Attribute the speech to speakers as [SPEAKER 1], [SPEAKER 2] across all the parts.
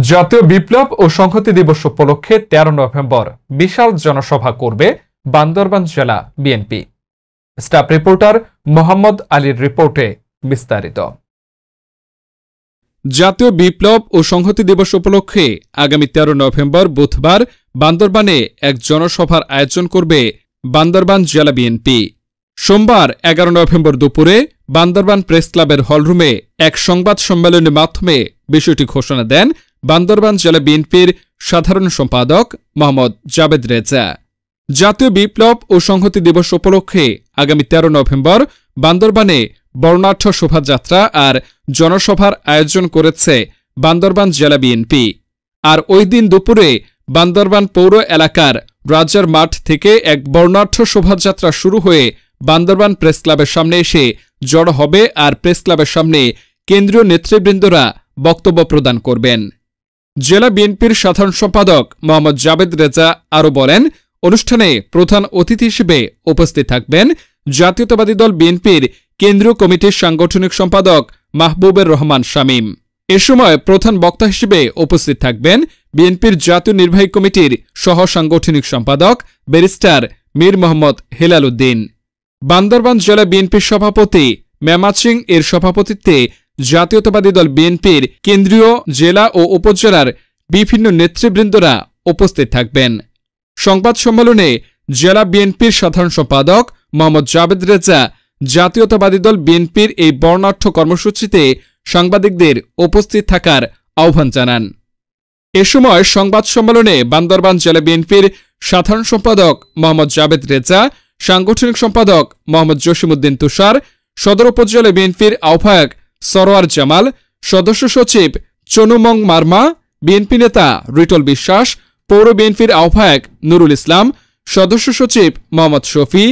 [SPEAKER 1] জাতীয় বিপ্লব ও সংহতি দিবস উপলক্ষে 13 নভেম্বর বিশাল জনসভা করবে বান্দরবান জেলা বিএনপি। স্টাফ রিপোর্টার মোহাম্মদ আলীর রিপোর্টে বিস্তারিত। জাতীয় বিপ্লব ও সংহতি দিবস উপলক্ষে আগামী 13 নভেম্বর বুধবার বান্দরবানে এক জনসভার আয়োজন করবে বান্দরবান জেলা বিএনপি। সোমবার 11 নভেম্বর দুপুরে বান্দরবান প্রেস ক্লাবের হলরুমে এক সংবাদ সম্মেলনের মাধ্যমে বিষয়টি ঘোষণা দেন বান্দরবান জেলা বিএনপির সাধারণ সম্পাদক মোহাম্মদ জাবেদ রেজা। জাতীয় বিপ্লব ও সংহতি দিবস উপলক্ষে আগামী 13 নভেম্বর বান্দরবানে বর্ণাঢ্য শোভাযাত্রা আর জনসভার আয়োজন করেছে বান্দরবান জেলা বিএনপি। আর ওই দিন দুপুরে বান্দরবান পৌর এলাকার রাজার মাঠ থেকে এক বর্ণাঢ্য শোভাযাত্রা শুরু হয়ে বান্দরবান প্রেস ক্লাবের সামনে এসে জড়ো হবে আর প্রেস ক্লাবের সামনে কেন্দ্রীয় নেতৃবৃন্দরা বক্তব্য প্রদান করবেন। জেলা বিএনপির সাধারণ সম্পাদক মোহাম্মদ জাবেদ রেজা আরও বলেন, অনুষ্ঠানে প্রধান অতিথি হিসেবে উপস্থিত থাকবেন জাতীয়তাবাদী দল বিএনপির কেন্দ্রীয় কমিটির সাংগঠনিক সম্পাদক মাহবুবের রহমান শামীম। এ সময় প্রধান বক্তা হিসেবে উপস্থিত থাকবেন বিএনপির জাতীয় নির্বাহী কমিটির সহ সাংগঠনিক সম্পাদক ব্যারিস্টার মীর মোহাম্মদ হেলাল উদ্দিন। বান্দরবান জেলা বিএনপির সভাপতি মেমাচিং এর সভাপতিত্বে জাতীয়তাবাদী দল বিএনপির কেন্দ্রীয় জেলা ও উপজেলার বিভিন্ন নেতৃবৃন্দরা উপস্থিত থাকবেন। সংবাদ সম্মেলনে জেলা বিএনপির সাধারণ সম্পাদক মোহাম্মদ জাবেদ রেজা জাতীয়তাবাদী দল বিএনপির এই বর্ণাঢ্য কর্মসূচিতে সাংবাদিকদের উপস্থিত থাকার আহ্বান জানান। এ সময় সংবাদ সম্মেলনে বান্দরবান জেলা বিএনপির সাধারণ সম্পাদক মোহাম্মদ জাবেদ রেজা, সাংগঠনিক সম্পাদক মোহাম্মদ জসিমউদ্দিন তুষার, সদর উপজেলা বিএনপির আহ্বায়ক সরোয়ার জামাল, সদস্য সচিব চনুমং মারমা, বিএনপি নেতা রিটল বিশ্বাস, পৌর বিএনপির আহ্বায়ক নুরুল ইসলাম, সদস্য সচিব মোহাম্মদ শফি,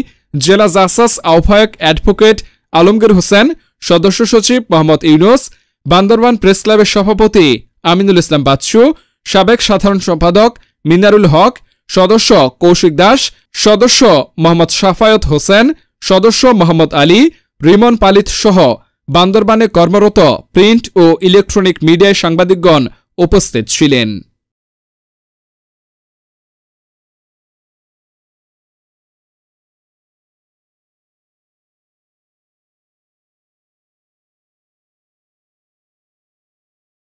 [SPEAKER 1] জেলা জাসাস আহ্বায়ক অ্যাডভোকেট আলমগীর হোসেন, সদস্য সচিব মোহাম্মদ ইউনুস, বান্দরবান প্রেস ক্লাবের সভাপতি আমিনুল ইসলাম বাচ্চু, সাবেক সাধারণ সম্পাদক মিনারুল হক, সদস্য কৌশিক দাস, সদস্য মোহাম্মদ শাফায়ত হোসেন, সদস্য মোহাম্মদ আলী, রিমন পালিত সহ বান্দরবানে কর্মরত প্রিন্ট ও ইলেকট্রনিক মিডিয়ায় সাংবাদিকগণ উপস্থিত ছিলেন।